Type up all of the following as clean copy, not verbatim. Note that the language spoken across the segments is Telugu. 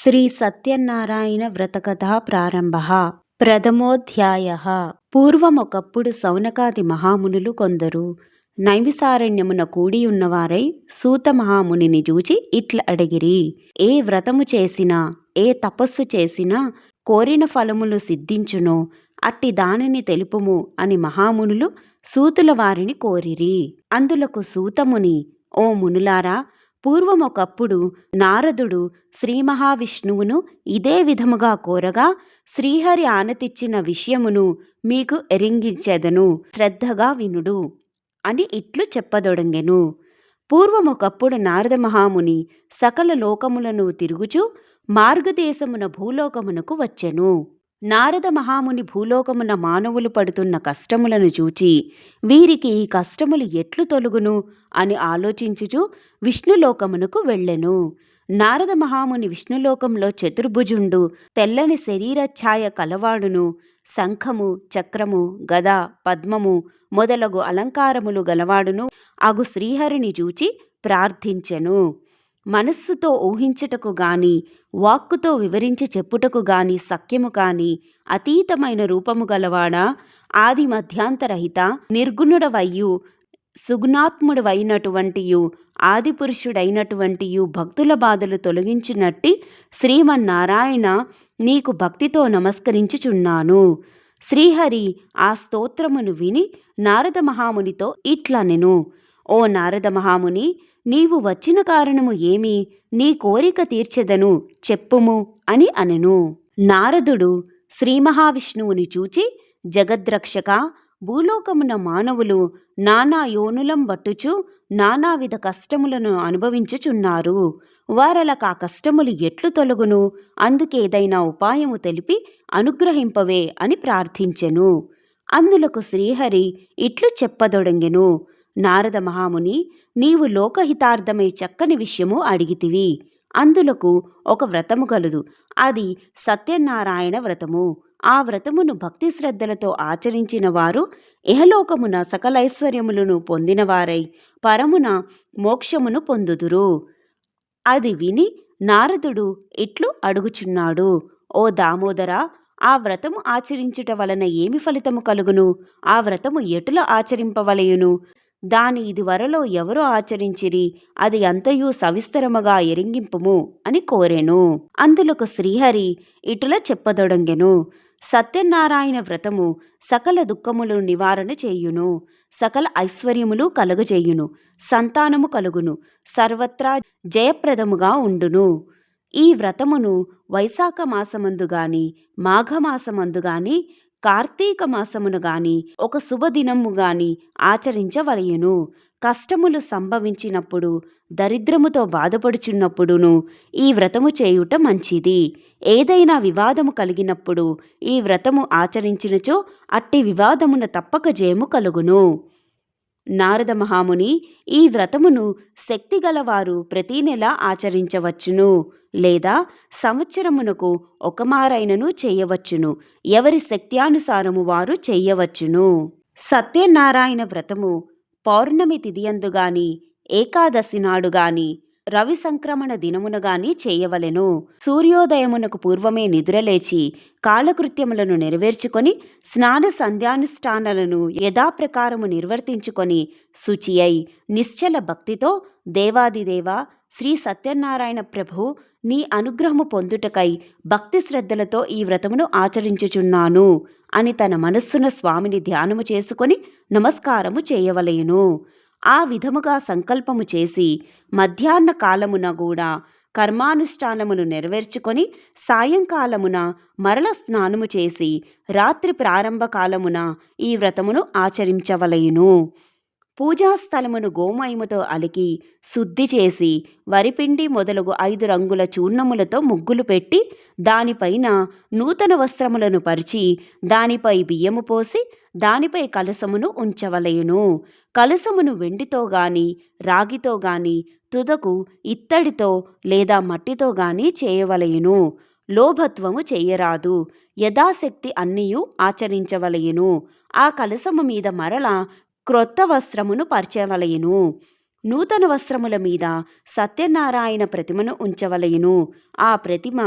శ్రీ సత్యనారాయణ వ్రతకథా ప్రారంభ. ప్రథమోధ్యాయ. పూర్వమొకప్పుడు సౌనకాది మహామునులు కొందరు నైమిసారణ్యమున కూడియున్నవారై సూత మహామునిని చూచి ఇట్ల అడిగిరి. ఏ వ్రతము చేసినా ఏ తపస్సు చేసినా కోరిన ఫలములు సిద్ధించునో అట్టి దానిని తెలుపుము అని మహామునులు సూతుల వారిని కోరిరి. అందులకు సూతముని, ఓ మునులారా, పూర్వమొకప్పుడు నారదుడు శ్రీ మహావిష్ణువును ఇదే విధముగా కోరగా శ్రీహరి ఆనతిచ్చిన విషయమును మీకు ఎరింగించెదను, శ్రద్ధగా వినుడు అని ఇట్లు చెప్పదొడంగెను. పూర్వమొకప్పుడు నారద మహాముని సకల లోకములను తిరుగుచు మార్గదేశమున భూలోకమునకు వచ్చెను. నారద మహాముని భూలోకమున మానవులు పడుతున్న కష్టములను చూచి వీరికి ఈ కష్టములు ఎట్లు తొలుగును అని ఆలోచించుచు విష్ణులోకమునకు వెళ్ళెను. నారద మహాముని విష్ణులోకంలో చతుర్భుజుండు, తెల్లని శరీరఛాయ కలవాడును, శంఖము, చక్రము, గద, పద్మము మొదలగు అలంకారములు గలవాడును అగు శ్రీహరిని చూచి ప్రార్థించెను. మనస్సుతో ఊహించుటకు గాని వాక్కుతో వివరించి చెప్పుటకు గాని సఖ్యము కాని అతీతమైన రూపము గలవాడా, ఆది మధ్యాంతరహిత నిర్గుణుడవయ్యు సుగుణాత్ముడవైనటువంటియు ఆదిపురుషుడైనటువంటియు భక్తుల బాధలు తొలగించినట్టి శ్రీమన్నారాయణ, నీకు భక్తితో నమస్కరించుచున్నాను. శ్రీహరి ఆ స్తోత్రమును విని నారద మహామునితో ఇట్లనెను. ఓ నారద మహాముని, నీవు వచ్చిన కారణము ఏమి? నీ కోరిక తీర్చెదను, చెప్పుము అని అనెను. నారదుడు శ్రీ మహావిష్ణువుని చూచి, జగద్రక్షక, భూలోకమున మానవులు నానా యోనులం బట్టుచు నానావిధ కష్టములను అనుభవించుచున్నారు. వారలకు ఆ కష్టములు ఎట్లు తొలగును? అందుకేదైనా ఉపాయము తెలిపి అనుగ్రహింపవే అని ప్రార్థించెను. అందులకు శ్రీహరి ఇట్లు చెప్పదొడంగెను. నారద మహాముని, నీవు లోకహితార్థమై చక్కని విషయము అడిగితివి. అందులకు ఒక వ్రతము కలదు. అది సత్యనారాయణ వ్రతము. ఆ వ్రతమును భక్తి శ్రద్ధలతో ఆచరించిన వారు ఇహలోకమున సకలైశ్వర్యములను పొందినవారై పరమున మోక్షమును పొందుదురు. అది విని నారదుడు ఇట్లు అడుగుచున్నాడు. ఓ దామోదర, ఆ వ్రతము ఆచరించుట వలన ఏమి ఫలితము కలుగును? ఆ వ్రతము ఎటుల ఆచరింపవలయును? దాని ఇదివరలో ఎవరో ఆచరించిరి, అది అంతయు సవిస్తరముగా ఎరింగింపుము అని కోరెను. అందులకు శ్రీహరి ఇటుల చెప్పదొడంగెను. సత్యనారాయణ వ్రతము సకల దుఃఖములు నివారణ చేయును, సకల ఐశ్వర్యములు కలుగజేయును, సంతానము కలుగును, సర్వత్రా జయప్రదముగా ఉండును. ఈ వ్రతమును వైశాఖ మాసమందు గాని మాఘమాసమందు గాని కార్తీక మాసమును గాని ఒక శుభదినము గాని ఆచరించవలయును. కష్టములు సంభవించినప్పుడు, దరిద్రముతో బాధపడుచున్నప్పుడును ఈ వ్రతము చేయుట మంచిది. ఏదైనా వివాదము కలిగినప్పుడు ఈ వ్రతము ఆచరించినచో అట్టి వివాదమున తప్పక జయము కలుగును. నారద మహాముని, ఈ వ్రతమును శక్తిగలవారు ప్రతి నెల ఆచరించవచ్చును, లేదా సంవత్సరమునకు ఒకమారైనను చేయవచ్చును. ఎవరి శక్త్యానుసారము వారు చేయవచ్చును. సత్యనారాయణ వ్రతము పౌర్ణమి తిథియందు గాని ఏకాదశి నాడు గాని రవి సంక్రమణ దినమున గాని చేయవలెను. సూర్యోదయమునకు పూర్వమే నిద్రలేచి కాలకృత్యములను నెరవేర్చుకొని స్నాన సంధ్యానుష్ఠానాలను యథాప్రకారము నిర్వర్తించుకొని శుచి అయి నిశ్చల భక్తితో దేవాదిదేవ శ్రీ సత్యనారాయణ ప్రభు, నీ అనుగ్రహము పొందుటకై భక్తి శ్రద్ధలతో ఈ వ్రతమును ఆచరించుచున్నాను అని తన మనస్సున స్వామిని ధ్యానము చేసుకొని నమస్కారము చేయవలయును. ఆ విధముగా సంకల్పము చేసి మధ్యాహ్న కాలమున కూడా కర్మానుష్ఠానమును నెరవేర్చుకొని సాయంకాలమున మరల స్నానము చేసి రాత్రి ప్రారంభ కాలమున ఈ వ్రతమును ఆచరించవలయును. పూజాస్థలమును గోమయముతో అలికి శుద్ధి చేసి వరిపిండి మొదలగు 5 రంగుల చూర్ణములతో ముగ్గులు పెట్టి దానిపైన నూతన వస్త్రములను పరిచి దానిపై బియ్యము పోసి దానిపై కలశమును ఉంచవలయును. కలశమును వెండితో గాని రాగితో గాని తుదకు ఇత్తడితో లేదా మట్టితో గాని చేయవలయును. లోభత్వము చేయరాదు. యథాశక్తి అన్నియు ఆచరించవలయును. ఆ కలశము మీద మరల క్రొత్త వస్త్రమును పరచవలయును. నూతన వస్త్రముల మీద సత్యనారాయణ ప్రతిమను ఉంచవలయును. ఆ ప్రతిమ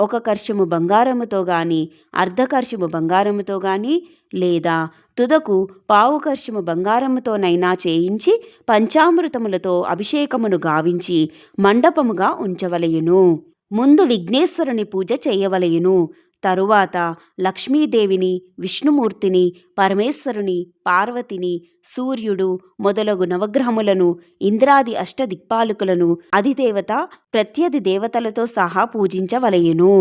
1 కర్షము బంగారముతో గాని, అర్ధకర్షము బంగారముతో గాని, లేదా తుదకు 1/2 కర్షము బంగారముతోనైనా చేయించి పంచామృతములతో అభిషేకమును గావించి మండపముగా ఉంచవలయును. ముందు విఘ్నేశ్వరుని పూజ చేయవలయును. తరువాత లక్ష్మీదేవిని, విష్ణుమూర్తిని, పరమేశ్వరుని, పార్వతిని, సూర్యుడు మొదలగు నవగ్రహములను, ఇంద్రాది అష్టదిక్పాలకులను, అధిదేవత ప్రత్యధి దేవతలతో సహా పూజించవలయును.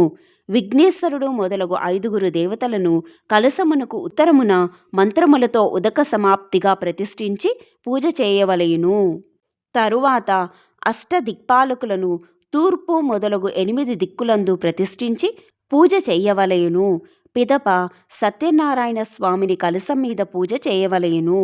విఘ్నేశ్వరుడు మొదలగు 5 దేవతలను కలశమునకు ఉత్తరమున మంత్రములతో ఉదక సమాప్తిగా ప్రతిష్ఠించి పూజ చేయవలయును. తరువాత అష్టదిక్పాలకులను తూర్పు మొదలగు 8 దిక్కులందు ప్రతిష్ఠించి పూజ చెయ్యవలయును. పిదప సత్యనారాయణ స్వామిని కలశం మీద పూజ చేయవలయును.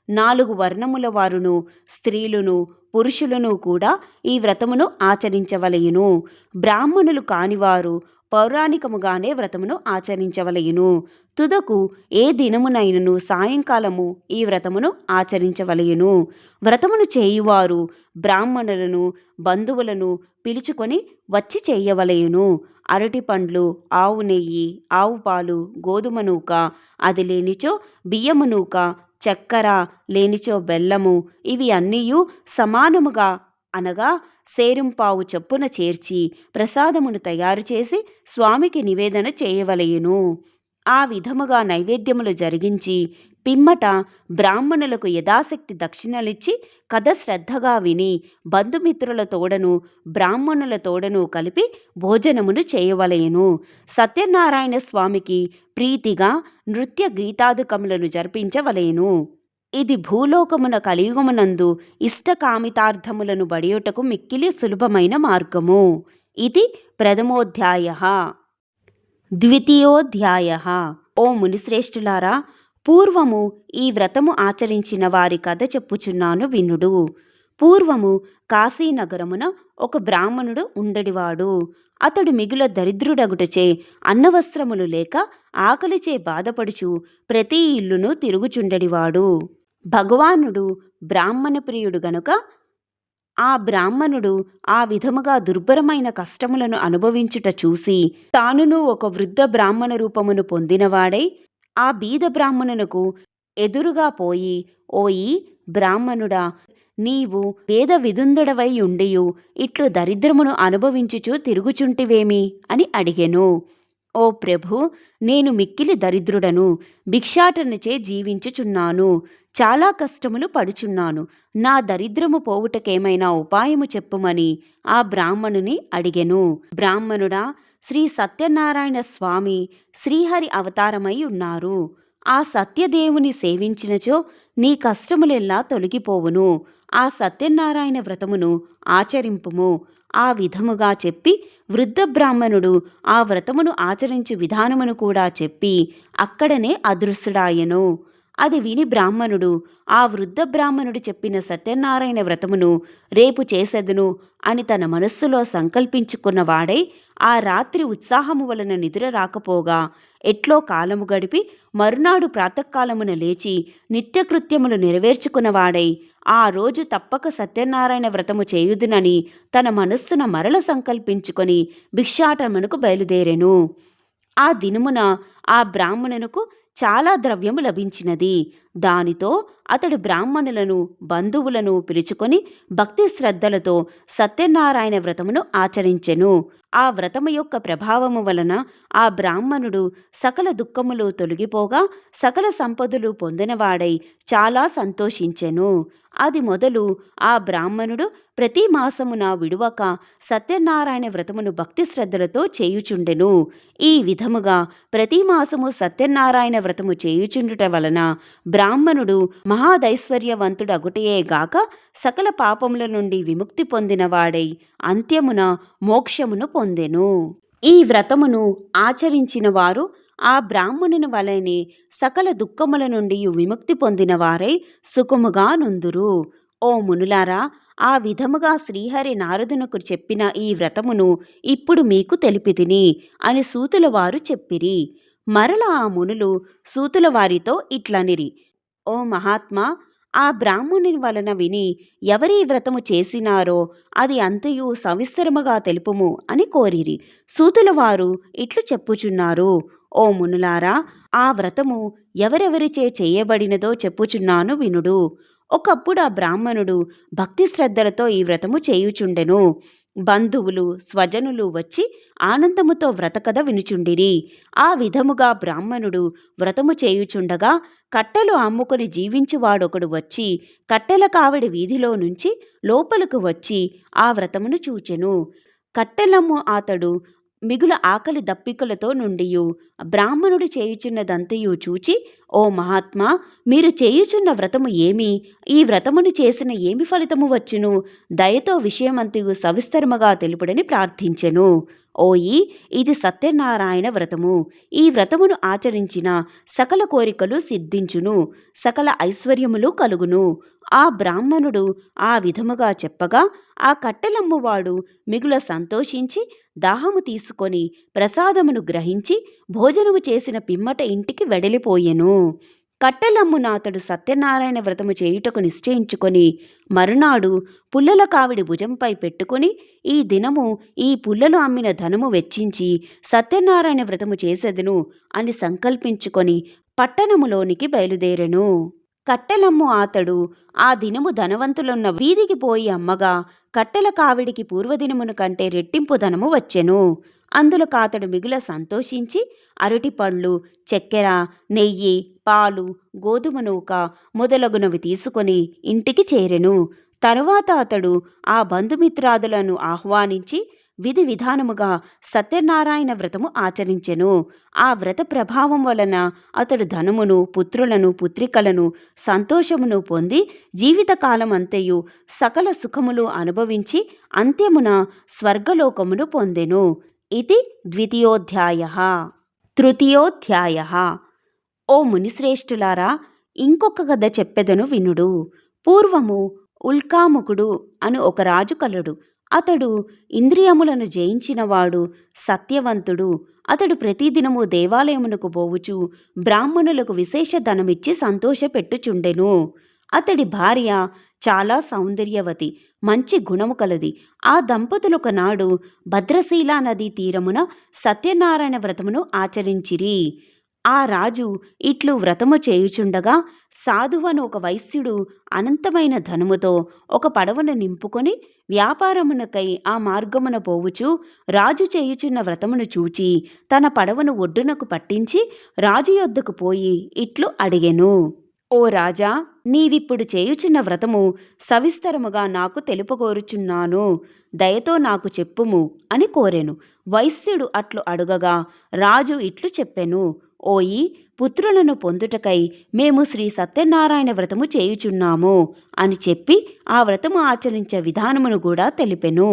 4 వర్ణముల వారును, స్త్రీలును, పురుషులను కూడా ఈ వ్రతమును ఆచరించవలయును. బ్రాహ్మణులు కానివారు పౌరాణికముగానే వ్రతమును ఆచరించవలయును. తుదకు ఏ దినమునైనను సాయంకాలము ఈ వ్రతమును ఆచరించవలయును. వ్రతమును చేయువారు బ్రాహ్మణులను, బంధువులను పిలుచుకొని వచ్చి చేయవలయును. అరటి పండ్లు, ఆవు నెయ్యి, ఆవు పాలు, గోధుమ నూక, అది లేనిచో బియ్యము నూక, చక్కెర లేనిచో బెల్లము, ఇవి అన్నీయు సమానముగా అనగా సేరుంపావు చొప్పున చేర్చి ప్రసాదమును తయారు చేసి స్వామికి నివేదన చేయవలయును. ఆ విధముగా నైవేద్యములు జరిగించి పిమ్మట బ్రాహ్మణులకు యథాశక్తి దక్షిణలిచ్చి కథ శ్రద్ధగా విని బంధుమిత్రుల తోడను బ్రాహ్మణుల తోడను కలిపి భోజనమును చేయవలయును. సత్యనారాయణ స్వామికి ప్రీతిగా నృత్య గీతాదుకములను జరిపించవలయును. ఇది భూలోకమున కలియుగమునందు ఇష్టకామితార్థములను బడియుటకు మిక్కిలి సులభమైన మార్గము. ఇది ప్రథమోధ్యాయః. ద్వితీయోధ్యాయః. ఓ మునిశ్రేష్ఠులారా, పూర్వము ఈ వ్రతము ఆచరించిన వారి కథ చెప్పుచున్నాను వినుడు. పూర్వము కాశీనగరమున ఒక బ్రాహ్మణుడు ఉండడివాడు. అతడు మిగుల దరిద్రుడగుటచే అన్నవస్త్రములు లేక ఆకలిచే బాధపడుచు ప్రతి ఇల్లును తిరుగుచుండడివాడు. భగవానుడు బ్రాహ్మణ ప్రియుడు గనుక ఆ బ్రాహ్మణుడు ఆ విధముగా దుర్భరమైన కష్టములను అనుభవించుట చూసి తానును ఒక వృద్ధ బ్రాహ్మణ రూపమును పొందినవాడై ఆ బీద బ్రాహ్మణునకు ఎదురుగా పోయి, ఓయి బ్రాహ్మణుడా, నీవు వేద విదుందుడవై ఉండియు ఇట్లు దరిద్రమును అనుభవించుచు తిరుగుచుంటివేమి అని అడిగెను. ఓ ప్రభు, నేను మిక్కిలి దరిద్రుడను, భిక్షాటనచే జీవించుచున్నాను, చాలా కష్టములు పడుచున్నాను. నా దరిద్రము పోవుటకేమైనా ఉపాయము చెప్పుమని ఆ బ్రాహ్మణుని అడిగెను. బ్రాహ్మణుడా, శ్రీ సత్యనారాయణ స్వామి శ్రీహరి అవతారమై ఉన్నారు. ఆ సత్యదేవుని సేవించినచో నీ కష్టములెల్లా తొలగిపోవును. ఆ సత్యనారాయణ వ్రతమును ఆచరింపుము. ఆ విధముగా చెప్పి వృద్ధ బ్రాహ్మణుడు ఆ వ్రతమును ఆచరించు విధానమును కూడా చెప్పి అక్కడనే అదృశ్యుడాయెను. అది విని బ్రాహ్మణుడు ఆ వృద్ధ బ్రాహ్మణుడు చెప్పిన సత్యనారాయణ వ్రతమును రేపు చేసెదను అని తన మనస్సులో సంకల్పించుకున్నవాడై ఆ రాత్రి ఉత్సాహము వలన నిద్ర రాకపోగా ఎట్లో కాలము గడిపి మరునాడు ప్రాతకాలమున లేచి నిత్యకృత్యములు నెరవేర్చుకున్నవాడై ఆ రోజు తప్పక సత్యనారాయణ వ్రతము చేయుదునని తన మనస్సున మరల సంకల్పించుకొని భిక్షాటనమునకు బయలుదేరెను. ఆ దినమున ఆ బ్రాహ్మణునకు చాలా ద్రవ్యము లభించినది. దానితో అతడు బ్రాహ్మణులను, బంధువులను పిలుచుకొని భక్తి శ్రద్ధలతో సత్యనారాయణ వ్రతమును ఆచరించెను. ఆ వ్రతము యొక్క ప్రభావము వలన ఆ బ్రాహ్మణుడు సకల దుఃఖములు తొలగిపోగా సకల సంపదలు పొందినవాడై చాలా సంతోషించెను. అది మొదలు ఆ బ్రాహ్మణుడు ప్రతి మాసమున విడువక సత్యనారాయణ వ్రతమును భక్తి శ్రద్ధలతో చేయుచుండెను. ఈ విధముగా ప్రతి మాసము సత్యనారాయణ వ్రతము చేయుచుండుట వలన బ్రాహ్మణుడు మహాదైశ్వర్యవంతుడగుటయే గాక సకల పాపముల నుండి విముక్తి పొందినవాడై అంత్యమున మోక్షమును పొందెను. ఈ వ్రతమును ఆచరించిన వారు ఆ బ్రాహ్మణుని వలెనే సకల దుఃఖముల నుండి విముక్తి పొందిన వారై సుఖముగా నుందురు. ఓ మునులారా, ఆ విధముగా శ్రీహరి నారదునకు చెప్పిన ఈ వ్రతమును ఇప్పుడు మీకు తెలిపితిని అని సూతుల వారు చెప్పిరి. మరల ఆ మునులు సూతుల వారితో ఇట్లనిరి: ఓ మహాత్మా, ఆ బ్రాహ్మణుని వలన విని ఎవరీ వ్రతము చేసినారో అది అంతయు సవిస్తరముగా తెలుపుము అని కోరిరి. సూతుల వారు ఇట్లు చెప్పుచున్నారు: ఓ మునులారా, ఆ వ్రతము ఎవరెవరిచే చేయబడినదో చెప్పుచున్నాను వినుడు. ఒకప్పుడు ఆ బ్రాహ్మణుడు భక్తి శ్రద్ధలతో ఈ వ్రతము చేయుచుండెను. బంధువులు స్వజనులు వచ్చి ఆనందముతో వ్రతకథ వినుచుండిరి. ఆ విధముగా బ్రాహ్మణుడు వ్రతము చేయుచుండగా కట్టెలు అమ్ముకొని జీవించువాడొకడు వచ్చి కట్టెల కావిడి వీధిలో నుంచి లోపలకు వచ్చి ఆ వ్రతమును చూచెను. కట్టెలమ్ము అతడు మిగుల ఆకలి దప్పికలతో నుండియు బ్రాహ్మణుడు చేయుచున్నదంతయు చూచి, ఓ మహాత్మా, మీరు చేయుచున్న వ్రతము ఏమి? ఈ వ్రతమును చేసిన ఏమి ఫలితము వచ్చును? దయతో విషయమంతయు సవిస్తరముగా తెలుపుడని ప్రార్థించెను. ఓయి, ఇది సత్యనారాయణ వ్రతము. ఈ వ్రతమును ఆచరించిన సకల కోరికలు సిద్ధించును, సకల ఐశ్వర్యములు కలుగును. ఆ బ్రాహ్మణుడు ఆ విధముగా చెప్పగా ఆ కట్టెలమ్మువాడు మిగుల సంతోషించి దాహము తీసుకొని ప్రసాదమును గ్రహించి భోజనము చేసిన పిమ్మట ఇంటికి వెడలిపోయెను. కట్టెలమ్మున అతడు సత్యనారాయణ వ్రతము చేయుటకు నిశ్చయించుకొని మరునాడు పుల్లల కావిడి భుజంపై పెట్టుకుని ఈ దినము ఈ పుల్లలు అమ్మిన ధనము వెచ్చించి సత్యనారాయణ వ్రతము చేసెదను అని సంకల్పించుకొని పట్టణములోనికి బయలుదేరెను. కట్టెలమ్ము అతడు ఆ దినము ధనవంతులున్న వీధికి పోయి అమ్మగా కట్టెల కావిడికి పూర్వదినమును కంటే రెట్టింపు ధనము వచ్చెను. అందులో కాతడు మిగుల సంతోషించి అరటిపళ్ళు, చక్కెర, నెయ్యి, పాలు, గోధుమ నూక మొదలగునవి తీసుకొని ఇంటికి చేరెను. తరువాత అతడు ఆ బంధుమిత్రాదులను ఆహ్వానించి విధి విధానముగా సత్యనారాయణ వ్రతము ఆచరించెను. ఆ వ్రత ప్రభావం వలన అతడు ధనమును, పుత్రులను, పుత్రికలను, సంతోషమును పొంది జీవితకాలం అంతయు సకల సుఖములు అనుభవించి అంత్యమున స్వర్గలోకమును పొందెను. ఇది ద్వితీయోధ్యాయః. తృతీయోధ్యాయః. ఓ మునిశ్రేష్ఠులారా, ఇంకొక కథ చెప్పెదను వినుడు. పూర్వము ఉల్కాముకుడు అను ఒక రాజు కలడు. అతడు ఇంద్రియములను జయించినవాడు, సత్యవంతుడు. అతడు ప్రతిదినము దేవాలయమునకు పోవుచు బ్రాహ్మణులకు విశేష ధనమిచ్చి సంతోషపెట్టుచుండెను. అతడి భార్య చాలా సౌందర్యవతి, మంచి గుణము కలది. ఆ దంపతులొకనాడు భద్రశీలా నదీ తీరమున సత్యనారాయణ వ్రతమును ఆచరించిరి. ఆ రాజు ఇట్లు వ్రతము చేయుచుండగా సాధువను ఒక వైశ్యుడు అనంతమైన ధనముతో ఒక పడవను నింపుకొని వ్యాపారమునకై ఆ మార్గమున పోవుచు రాజు చేయుచున్న వ్రతమును చూచి తన పడవను ఒడ్డునకు పట్టించి రాజు యొద్దకు పోయి ఇట్లు అడిగెను: ఓ రాజా, నీవిప్పుడు చేయుచున్న వ్రతము సవిస్తరముగా నాకు తెలుపగోరుచున్నాను. దయతో నాకు చెప్పుము అని కోరెను. వైశ్యుడు అట్లు అడుగగా రాజు ఇట్లు చెప్పెను: ఓయి, పుత్రులను పొందుటకై మేము శ్రీ సత్యనారాయణ వ్రతము చేయుచున్నాము అని చెప్పి ఆ వ్రతము ఆచరించే విధానమును కూడా తెలిపెను.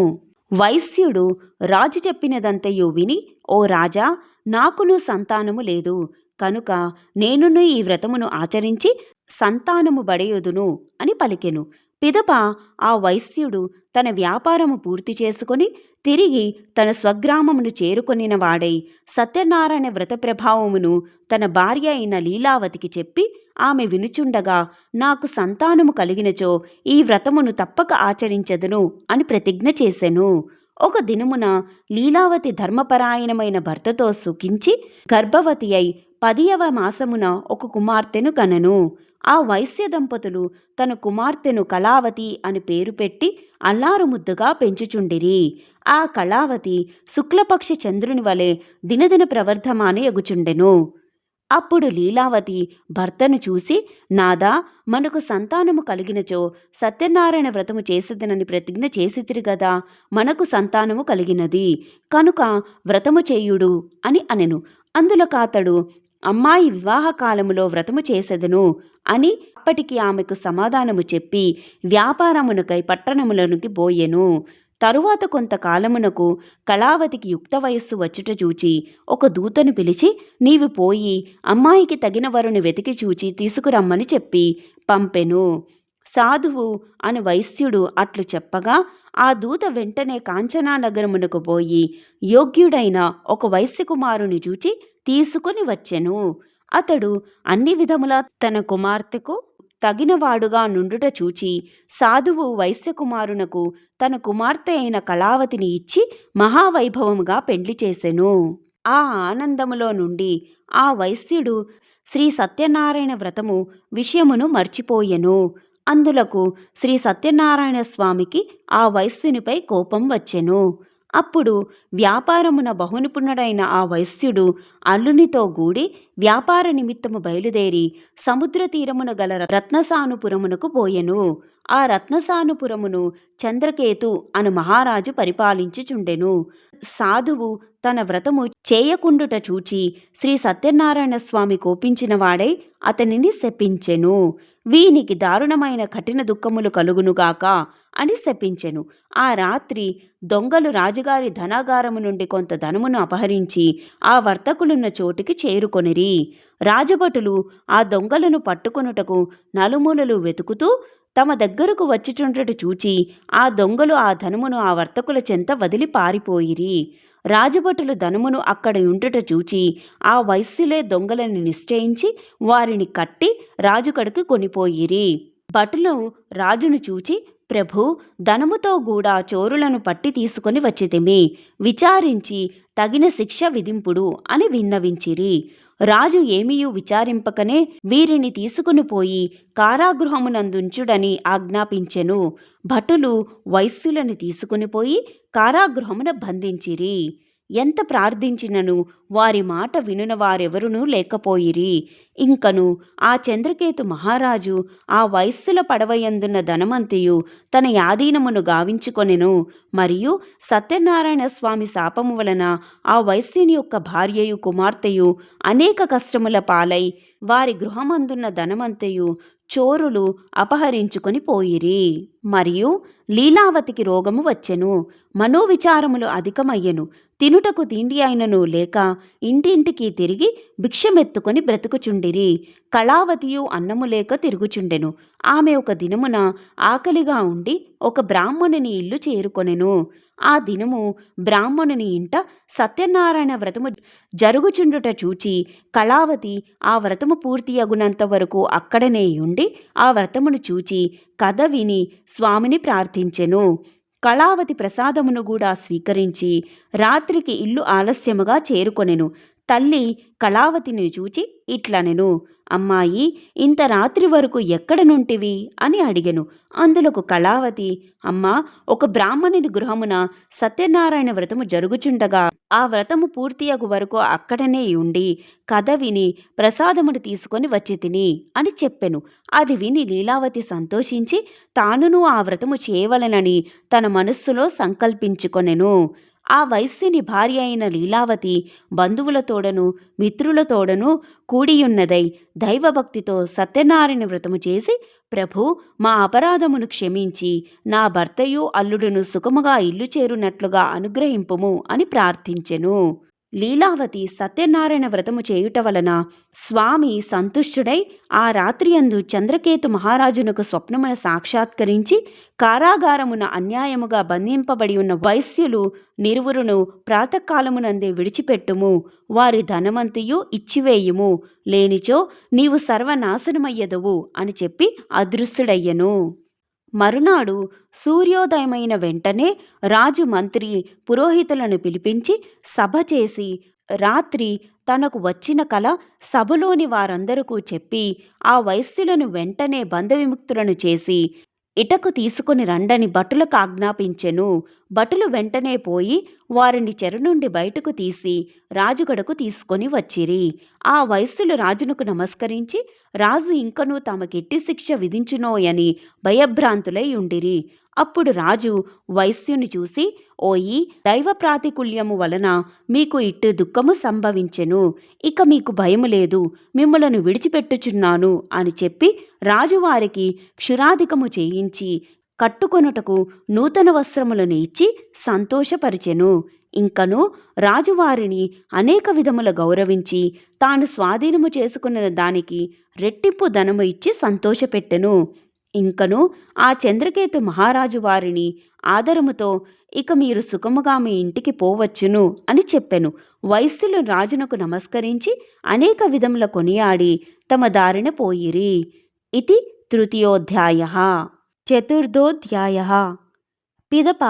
వైశ్యుడు రాజు చెప్పినదంతయు విని, ఓ రాజా, నాకును సంతానము లేదు కనుక నేనును ఈ వ్రతమును ఆచరించి సంతానము బడయుదును అని పలికెను. పిదప ఆ వైశ్యుడు తన వ్యాపారము పూర్తి చేసుకొని తిరిగి తన స్వగ్రామమును చేరుకొనిన వాడై సత్యనారాయణ వ్రత ప్రభావమును తన భార్య అయిన లీలావతికి చెప్పి ఆమె వినుచుండగా, నాకు సంతానము కలిగినచో ఈ వ్రతమును తప్పక ఆచరించదును అని ప్రతిజ్ఞ చేసెను. ఒక దినమున లీలావతి ధర్మపరాయణమైన భర్తతో సుఖించి గర్భవతి అయి 10వ మాసమున ఒక కుమార్తెను కనెను. ఆ వైశ్య దంపతులు తన కుమార్తెను కళావతి అని పేరు పెట్టి అల్లారు ముద్దుగా పెంచుచుండిరి. ఆ కళావతి శుక్లపక్ష చంద్రుని వలె దినదిన ప్రవర్ధమాన ఎగుచుండెను. అప్పుడు లీలావతి భర్తను చూసి, నాదా, మనకు సంతానము కలిగినచో సత్యనారాయణ వ్రతము చేసేదనని ప్రతిజ్ఞ చేసితిరి గదా, మనకు సంతానము కలిగినది కనుక వ్రతము చేయుడు అని అనెను. అందులో కాతడు, అమ్మాయి వివాహకాలములో వ్రతము చేసెదను అని అప్పటికి ఆమెకు సమాధానము చెప్పి వ్యాపారమునకై పట్టణములోనికి పోయెను. తరువాత కొంతకాలమునకు కళావతికి యుక్త వయస్సు వచ్చుట చూచి ఒక దూతను పిలిచి, నీవు పోయి అమ్మాయికి తగిన వరుని వెతికి చూచి తీసుకురమ్మని చెప్పి పంపెను. సాధువు అను వైశ్యుడు అట్లు చెప్పగా ఆ దూత వెంటనే కాంచనా నగరమునకు పోయి యోగ్యుడైన ఒక వైశ్యకుమారుని చూచి తీసుకుని వచ్చెను. అతడు అన్ని విధముల తన కుమార్తెకు తగినవాడుగా నుండుట చూచి సాధువు వైశ్యకుమారునకు తన కుమార్తె అయిన కళావతిని ఇచ్చి మహావైభవముగా పెండ్లి చేసెను. ఆ ఆనందములో నుండి ఆ వైశ్యుడు శ్రీ సత్యనారాయణ వ్రతము విషయమును మర్చిపోయెను. అందులకు శ్రీ సత్యనారాయణ స్వామికి ఆ వైశ్యునిపై కోపం వచ్చెను. అప్పుడు వ్యాపారమున బహునిపుణుడైన ఆ వైశ్యుడు అల్లునితో గూడి వ్యాపార నిమిత్తము బయలుదేరి సముద్ర తీరమున గల రత్నసానుపురమునకు పోయెను. ఆ రత్నసానుపురమును చంద్రకేతు అను మహారాజు పరిపాలించుచుండెను. సాధువు తన వ్రతము చేయకుండుట చూచి శ్రీ సత్యనారాయణ స్వామి కోపించినవాడై అతనిని శపించెను. వీనికి దారుణమైన కఠిన దుఃఖములు కలుగునుగాక అని శపించెను. ఆ రాత్రి దొంగలు రాజుగారి ధనాగారము నుండి కొంత ధనమును అపహరించి ఆ వర్తకులున్న చోటికి చేరుకొనిరి. రాజభటులు ఆ దొంగలను పట్టుకొనుటకు నలుమూలలు వెతుకుతూ తమ దగ్గరకు వచ్చిచుండట చూచి ఆ దొంగలు ఆ ధనమును ఆ వర్తకుల చెంత వదిలి పారిపోయిరి. రాజభటులు ధనమును అక్కడ ఉండుట చూచి ఆ వైశ్యులే దొంగలని నిశ్చయించి వారిని కట్టి రాజుకడికి కొనిపోయిరి. భటులు రాజును చూచి, ప్రభు, ధనముతో కూడా చోరులను పట్టి తీసుకొని వచ్చితిమి, విచారించి తగిన శిక్ష విధింపుడు అని విన్నవించిరి. రాజు ఏమీయూ విచారింపకనే వీరిని తీసుకుని పోయి కారాగృహమునందుంచుడని ఆజ్ఞాపించెను. భటులు వైశ్యులను తీసుకుని పోయి కారాగృహమున బంధించిరి. ఎంత ప్రార్థించినను వారి మాట వినున వారెవరునూ లేకపోయిరి. ఇంకను ఆ చంద్రకేతు మహారాజు ఆ వైశ్యుల పడవయందున్న ధనమంతియు తన యాదీనమును గావించుకొనెను. మరియు సత్యనారాయణ స్వామి శాపము వలన ఆ వైశ్యుని యొక్క భార్యయు కుమార్తెయు అనేక కష్టముల పాలై వారి గృహమందున్న ధనమంతయు చోరులు అపహరించుకొని పోయిరి. మరియు లీలావతికి రోగము వచ్చెను. మనోవిచారములు అధికమయ్యెను. తినుటకు తిండి అయినను లేక ఇంటింటికి తిరిగి భిక్షమెత్తుకొని బ్రతుకుచుండిరి. కళావతియు అన్నము లేక తిరుగుచుండెను. ఆమె ఒక దినమున ఆకలిగా ఉండి ఒక బ్రాహ్మణుని ఇల్లు చేరుకొనెను. ఆ దినము బ్రాహ్మణుని ఇంట సత్యనారాయణ వ్రతము జరుగుచుండుట చూచి కళావతి ఆ వ్రతము పూర్తి అగునంత వరకు అక్కడనే ఉండి ఆ వ్రతమును చూచి కథ విని స్వామిని ప్రార్థించెను. కళావతి ప్రసాదమును కూడా స్వీకరించి రాత్రికి ఇల్లు ఆలస్యముగా చేరుకొనెను. తల్లి కళావతిని చూచి ఇట్లనెను, అమ్మాయి, ఇంత రాత్రి వరకు ఎక్కడ నుంటివి అని అడిగెను. అందులకు కళావతి, అమ్మా, ఒక బ్రాహ్మణుని గృహమున సత్యనారాయణ వ్రతము జరుగుచుండగా ఆ వ్రతము పూర్తియగు వరకు అక్కడనే ఉండి కథ విని ప్రసాదమును తీసుకొని వచ్చి తిని అని చెప్పెను. అది విని లీలావతి సంతోషించి తానును ఆ వ్రతము చేయవలెనని తన మనస్సులో సంకల్పించుకొనెను. ఆ వైశ్యుని భార్య అయిన లీలావతి బంధువులతోడను మిత్రులతోడను కూడియున్నదై దైవభక్తితో సత్యనారాయణ వ్రతము చేసి, ప్రభు, మా అపరాధమును క్షమించి నా భర్తయు అల్లుడును సుఖముగా ఇల్లు చేరునట్లుగా అనుగ్రహింపుము అని ప్రార్థించెను. లీలావతి సత్యనారాయణ వ్రతము చేయుట వలన స్వామి సంతుష్టుడై ఆ రాత్రియందు చంద్రకేతు మహారాజునకు స్వప్నమున సాక్షాత్కరించి కారాగారమున అన్యాయముగా బంధింపబడి ఉన్న వైశ్యులు నిరువురును ప్రాతకాలమునందే విడిచిపెట్టుము, వారి ధనమంతియు ఇచ్చివేయుము, లేనిచో నీవు సర్వనాశనమయ్యదవు అని చెప్పి అదృశ్యుడయ్యను. మరునాడు సూర్యోదయమైన వెంటనే రాజు మంత్రి పురోహితులను పిలిపించి సభ చేసి రాత్రి తనకు వచ్చిన కల సభలోని వారందరకు చెప్పి ఆ వైశ్యులను వెంటనే బంధవిముక్తులను చేసి ఇటకు తీసుకుని రండని భటులకు ఆజ్ఞాపించెను. భటులు వెంటనే పోయి వారిని చెర నుండి బయటకు తీసి రాజుగడకు తీసుకొని వచ్చిరి. ఆ వైశ్యులు రాజునకు నమస్కరించి రాజు ఇంకనూ తమకెట్టి శిక్ష విధించునోయని భయభ్రాంతులై ఉండిరి. అప్పుడు రాజు వైశ్యుని చూసి, ఓయి, దైవ ప్రాతికూల్యము వలన మీకు ఇట్టు దుఃఖము సంభవించెను, ఇక మీకు భయము లేదు, మిమ్ములను విడిచిపెట్టుచున్నాను అని చెప్పి రాజువారికి క్షురాధికము చేయించి కట్టుకొనుటకు నూతన వస్త్రములను ఇచ్చి సంతోషపరిచెను. ఇంకను రాజువారిని అనేక విధముల గౌరవించి తాను స్వాధీనము చేసుకున్న దానికి రెట్టింపు ధనము ఇచ్చి సంతోషపెట్టెను. ఇంకను ఆ చంద్రకేతు మహారాజు వారిని ఆదరముతో ఇక మీరు సుఖముగా మీ ఇంటికి పోవచ్చును అని చెప్పెను. వైశ్యులు రాజునకు నమస్కరించి అనేక విధముల కొనియాడి తమ దారిన పోయిరి. ఇది తృతీయోధ్యాయః చతుర్థోధ్యాయః పిదప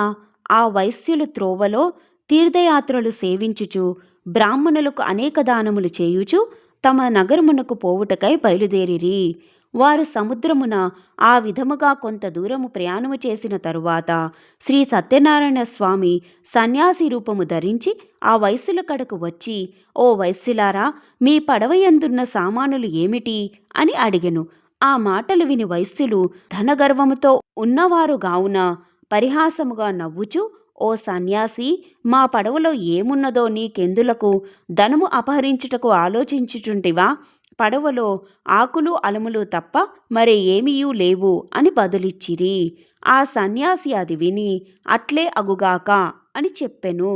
ఆ వైశ్యులు త్రోవలో తీర్థయాత్రలు సేవించుచు బ్రాహ్మణులకు అనేక దానములు చేయుచు తమ నగరమునకు పోవుటకై బయలుదేరిరి. వారు సముద్రమున ఆ విధముగా కొంత దూరము ప్రయాణము చేసిన తరువాత శ్రీ సత్యనారాయణ స్వామి సన్యాసి రూపము ధరించి ఆ వైశ్యుల కడకు వచ్చి, ఓ వైశ్యులారా, మీ పడవయందున్న సామానులు ఏమిటి అని అడిగెను. ఆ మాటలు విని వైశ్యులు ధనగర్వముతో ఉన్నవారు గావున పరిహాసముగా నవ్వుచూ, ఓ సన్యాసి, మా పడవలో ఏమున్నదో నీకెందులకు? ధనము అపహరించుటకు ఆలోచించుచుంటివా? పడవలో ఆకులు అలములు తప్ప మరి ఏమీయూ లేవు అని బదులిచ్చిరి. ఆ సన్యాసి అది విని, అట్లే అగుగాక అని చెప్పెను.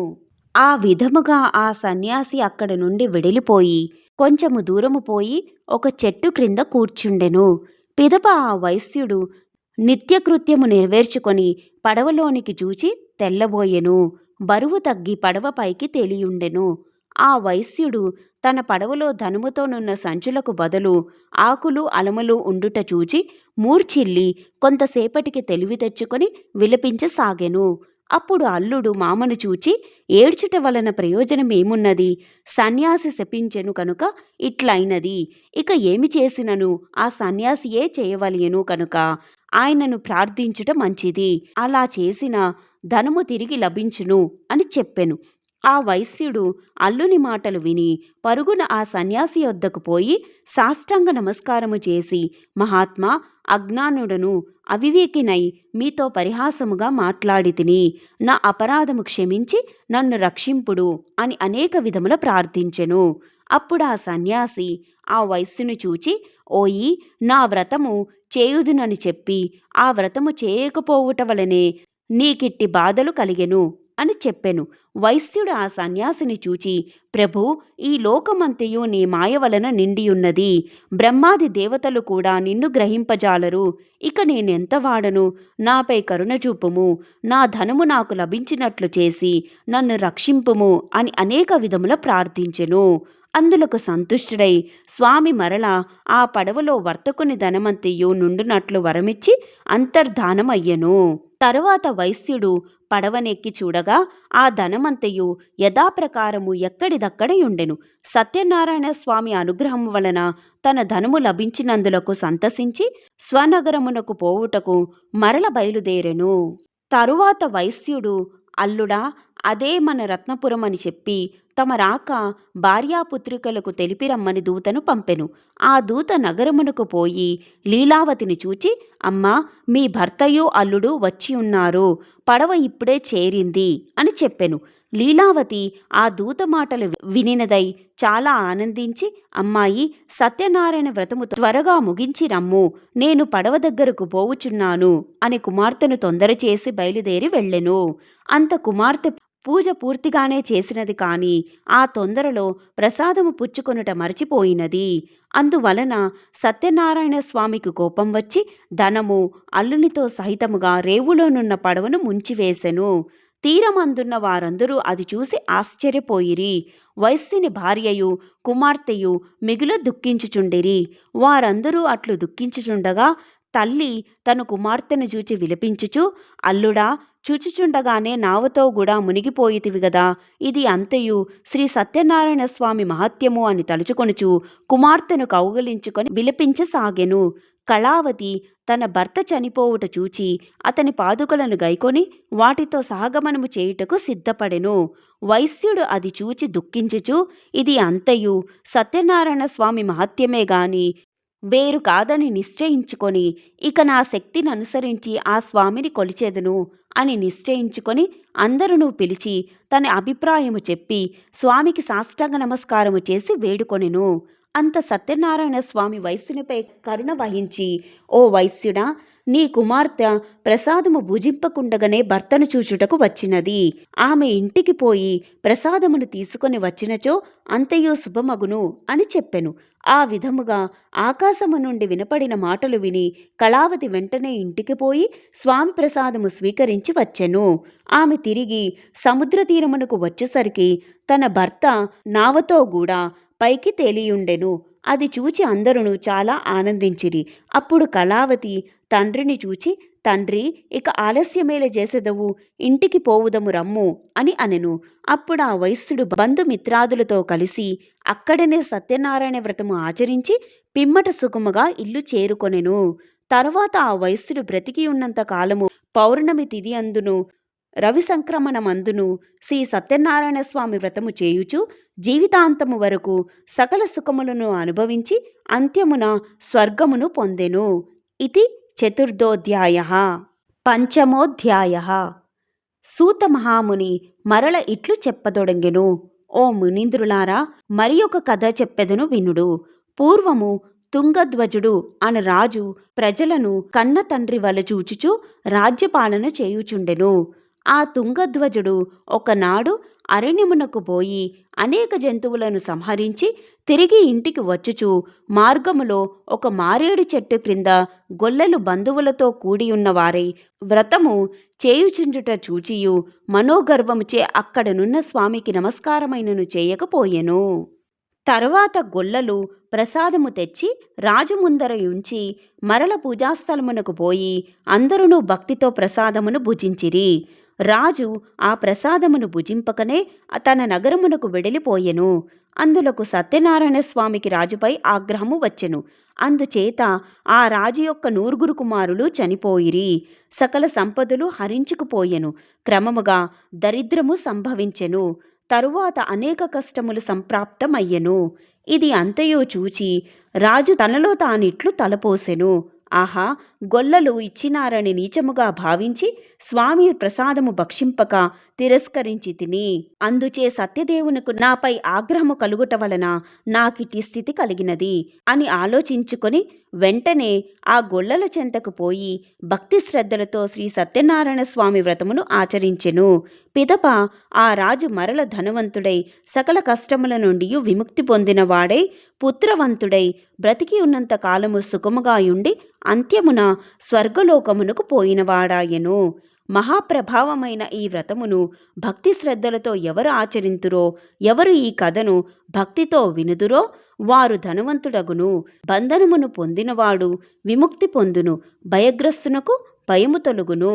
ఆ విధముగా ఆ సన్యాసి అక్కడి నుండి వెడిలిపోయి కొంచెము దూరము పోయి ఒక చెట్టు క్రింద కూర్చుండెను. పిదప ఆ వైశ్యుడు నిత్యకృత్యము నెరవేర్చుకొని పడవలోనికి చూచి తెల్లబోయెను. బరువు తగ్గి పడవ పైకి తేలియుండెను. ఆ వైశ్యుడు తన పడవలో ధనముతోనున్న సంచులకు బదులు ఆకులు అలములు ఉండుట చూచి మూర్ఛిల్లి కొంతసేపటికి తెలివి తెచ్చుకొని విలపించసాగెను. అప్పుడు అల్లుడు మామను చూచి, ఏడ్చుట వలన ప్రయోజనమేమున్నది? సన్యాసి శపించెను కనుక ఇట్లయినది. ఇక ఏమి చేసినను ఆ సన్యాసియే చేయవలెను కనుక ఆయనను ప్రార్థించుట మంచిది. అలా చేసిన ధనము తిరిగి లభించును అని చెప్పెను. ఆ వైశ్యుడు అల్లుని మాటలు విని పరుగున ఆ సన్యాసి వద్దకు పోయి సాష్టాంగ నమస్కారము చేసి, మహాత్మా, అజ్ఞానుడను అవివేకినై మీతో పరిహాసముగా మాట్లాడితిని. నా అపరాధము క్షమించి నన్ను రక్షింపుడు అని అనేక విధముల ప్రార్థించెను. అప్పుడు ఆ సన్యాసి ఆ వైశ్యుని చూచి, ఓయి, నా వ్రతము చేయుదునని చెప్పి ఆ వ్రతము చేయకపోవుట వలనే నీకిట్టి బాధలు కలిగెను అని చెప్పెను. వైశ్యుడు ఆ సన్యాసిని చూచి, ప్రభు, ఈ లోకమంతయు నీ మాయ వలన నిండియున్నది. బ్రహ్మాది దేవతలు కూడా నిన్ను గ్రహింపజాలరు. ఇక నేనెంత వాడను? నాపై కరుణ చూపుము. నా ధనము నాకు లభించినట్లు చేసి నన్ను రక్షింపుము అని అనేక విధముల ప్రార్థించెను. అందులకు సంతుష్టుడై స్వామి మరలా ఆ పడవలో వర్తకుని ధనమంతయు నుండునట్లు వరమిచ్చి అంతర్ధానమయ్యెను. తరువాత వైశ్యుడు పడవనెక్కి చూడగా ఆ ధనమంతయు యథాప్రకారము ఎక్కడిదక్కడయుండెను. సత్యనారాయణ స్వామి అనుగ్రహము వలన తన ధనము లభించినందులకు సంతసించి స్వనగరమునకు పోవుటకు మరల బయలుదేరెను. తరువాత వైశ్యుడు, అల్లుడా, అదే మన రత్నపురమని చెప్పి తమ రాక భార్యాపుత్రికలకు తెలిపి రమ్మని దూతను పంపెను. ఆ దూత నగరమునకు పోయి లీలావతిని చూచి, అమ్మా, మీ భర్తయు అల్లుడు వచ్చి ఉన్నారు. పడవ ఇప్పుడే చేరింది అని చెప్పెను. లీలావతి ఆ దూత మాటలు వినినదై చాలా ఆనందించి, అమ్మాయి, సత్యనారాయణ వ్రతము త్వరగా ముగించి రమ్ము, నేను పడవ దగ్గరకు పోవుచున్నాను అని కుమార్తెను తొందర చేసి బయలుదేరి వెళ్ళెను. అంత కుమార్తె పూజ పూర్తిగానే చేసినది కాని ఆ తొందరలో ప్రసాదము పుచ్చుకొనుట మరచిపోయినది. అందువలన సత్యనారాయణ స్వామికి కోపం వచ్చి ధనము అల్లునితో సహితముగా రేవులోనున్న పడవను ముంచివేసెను. తీరమందున్న వారందరూ అది చూసి ఆశ్చర్యపోయిరి. వైశ్యుని భార్యయు కుమార్తెయు మిగుల దుఃఖించుచుండిరి. వారందరూ అట్లు దుఃఖించుచుండగా తల్లి తన కుమార్తెను చూచి విలపించుచు, అల్లుడా, చూచుచుండగానే నావతో కూడా మునిగిపోయితివి గదా, ఇది అంతయు శ్రీ సత్యనారాయణ స్వామి మహత్యము అని తలుచుకొనుచు కుమార్తెను కౌగలించుకొని విలపించసాగెను. కళావతి తన భర్త చనిపోవుట చూచి అతని పాదుకలను గైకొని వాటితో సహగమనము చేయుటకు సిద్ధపడెను. వైశ్యుడు అది చూచి దుఃఖించుచు, ఇది అంతయు సత్యనారాయణ స్వామి మహత్యమే గాని వేరు కాదని నిశ్చయించుకొని, ఇక నా శక్తిని అనుసరించి ఆ స్వామిని కొలిచెదను అని నిశ్చయించుకొని అందరూ పిలిచి తన అభిప్రాయము చెప్పి స్వామికి సాష్టాంగ నమస్కారము చేసి వేడుకొనెను. అంత సత్యనారాయణ స్వామి వైశ్యునిపై కరుణ వహించి, ఓ వైశ్యుడా, నీ కుమార్తె ప్రసాదము భుజింపకుండగానే భర్తను చూచుటకు వచ్చినది. ఆమె ఇంటికి పోయి ప్రసాదమును తీసుకొని వచ్చినచో అంతయు శుభమగును అని చెప్పెను. ఆ విధముగా ఆకాశము నుండి వినపడిన మాటలు విని కళావతి వెంటనే ఇంటికి పోయి స్వామి ప్రసాదము స్వీకరించి వచ్చెను. ఆమె తిరిగి సముద్ర తీరమునకు వచ్చేసరికి తన భర్త నావతో కూడా పైకి తేలియుండెను. అది చూచి అందరును చాలా ఆనందించిరి. అప్పుడు కళావతి తండ్రిని చూచి, తండ్రి, ఇక ఆలస్యమేల చేసెదవు, ఇంటికి పోవుదము రమ్ము అని అనెను. అప్పుడు ఆ వైశ్యుడు బంధుమిత్రాదులతో కలిసి అక్కడనే సత్యనారాయణ వ్రతము ఆచరించి పిమ్మట సుఖముగా ఇల్లు చేరుకొనెను. తర్వాత ఆ వైశ్యుడు బ్రతికి ఉన్నంత కాలము పౌర్ణమి తిథి అందును రవి సంక్రమణమందును శ్రీ సత్యనారాయణ స్వామి వ్రతము చేయుచు జీవితాంతము వరకు సకల సుఖములను అనుభవించి అంత్యమున స్వర్గమును పొందెను. ఇది చతుర్థోధ్యాయ. పంచమోధ్యాయ. సూత మహాముని మరల ఇట్లు చెప్పదొడంగెను. ఓ మునీంద్రులారా, మరి ఒక కథ చెప్పెదను వినుడు. పూర్వము తుంగధ్వజుడు అను రాజు ప్రజలను కన్న తండ్రి వల చూచుచు రాజ్యపాలన చేయుచుండెను. ఆ తుంగధ్వజుడు ఒకనాడు అరణ్యమునకు పోయి అనేక జంతువులను సంహరించి తిరిగి ఇంటికి వచ్చుచు మార్గములో ఒక మారేడు చెట్టు క్రింద గొల్లలు బంధువులతో కూడియున్నవారై వ్రతము చేయుచుండుట చూచియు మనోగర్వముచే అక్కడనున్న స్వామికి నమస్కారమైనను చేయకపోయెను. తరువాత గొల్లలు ప్రసాదము తెచ్చి రాజు ముందర ఉంచి మరల పూజాస్థలమునకు పోయి అందరును భక్తితో ప్రసాదమును భుజించిరి. రాజు ఆ ప్రసాదమును భుజింపకనే తన నగరమునకు వెడలిపోయెను. అందులకు సత్యనారాయణ స్వామికి రాజుపై ఆగ్రహము వచ్చెను. అందుచేత ఆ రాజు యొక్క 9 కుమారులు చనిపోయిరి. సకల సంపదలు హరించుకుపోయెను. క్రమముగా దరిద్రము సంభవించెను. తరువాత అనేక కష్టములు సంప్రాప్తమయ్యెను. ఇది అంతయు చూచి రాజు తనలో తానిట్లు తలపోసెను. ఆహా, గొల్లలు ఇచ్చినారని నీచముగా భావించి స్వామి ప్రసాదము భక్షింపక తిరస్కరించి తిని, అందుచే సత్యదేవునకు నాపై ఆగ్రహము కలుగుట వలన నాకిటి స్థితి కలిగినది అని ఆలోచించుకొని వెంటనే ఆ గొల్లల చెంతకు పోయి భక్తి శ్రద్ధలతో శ్రీ సత్యనారాయణ స్వామి వ్రతమును ఆచరించెను. పిదప ఆ రాజు మరల ధనవంతుడై సకల కష్టముల నుండి విముక్తి పొందినవాడై పుత్రవంతుడై బ్రతికి ఉన్నంత కాలము సుఖముగాయుండి అంత్యమున స్వర్గలోకమునకు పోయినవాడాయెను. మహాప్రభావమైన ఈ వ్రతమును భక్తి శ్రద్ధలతో ఎవరు ఆచరింతురో, ఎవరు ఈ కథను భక్తితో వినుదురో వారు ధనవంతుడగును, బంధనమును పొందినవాడు విముక్తి పొందును, భయగ్రస్తునకు భయము తొలుగును,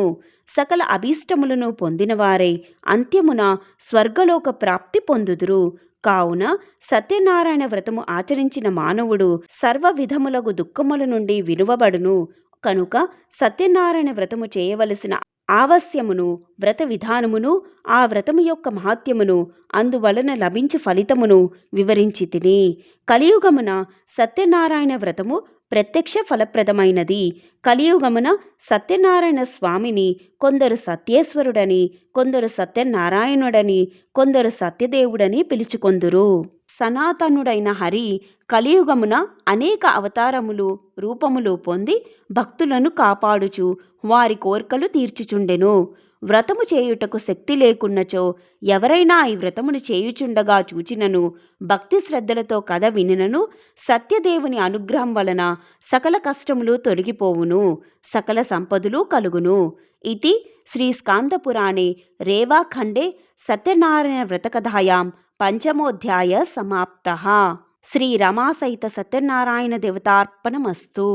సకల అభీష్టములను పొందినవారై అంత్యమున స్వర్గలోక ప్రాప్తి పొందుదురు. కావున సత్యనారాయణ వ్రతము ఆచరించిన మానవుడు సర్వ విధములగు దుఃఖముల నుండి వినువబడును. కనుక సత్యనారాయణ వ్రతము చేయవలసిన ఆవశ్యమును, వ్రత విధానమును, ఆ వ్రతము యొక్క మహాత్యమును, అందువలన లభించు ఫలితమును వివరించి తిని. కలియుగమున సత్యనారాయణ వ్రతము ప్రత్యక్ష ఫలప్రదమైనది. కలియుగమున సత్యనారాయణ స్వామిని కొందరు సత్యేశ్వరుడని, కొందరు సత్యనారాయణుడని, కొందరు సత్యదేవుడని పిలుచుకొందురు. సనాతనుడైన హరి కలియుగమున అనేక అవతారములు, రూపములు పొంది భక్తులను కాపాడుచు వారి కోర్కెలు తీర్చుచుండెను. వ్రతము చేయుటకు శక్తి లేకున్నచో ఎవరైనా ఈ వ్రతమును చేయుచుండగా చూచినను, భక్తి శ్రద్ధలతో కథ వినినను సత్యదేవుని అనుగ్రహం వలన సకల కష్టములు తొలగిపోవును, సకల సంపదలు కలుగును. ఇది శ్రీ స్కాందపురాణే రేవాఖండే సత్యనారాయణ వ్రతకథాయాం పంచమోధ్యాయ సమాప్తః. శ్రీ రమాసహిత సత్యనారాయణ దేవతార్పణమస్తు.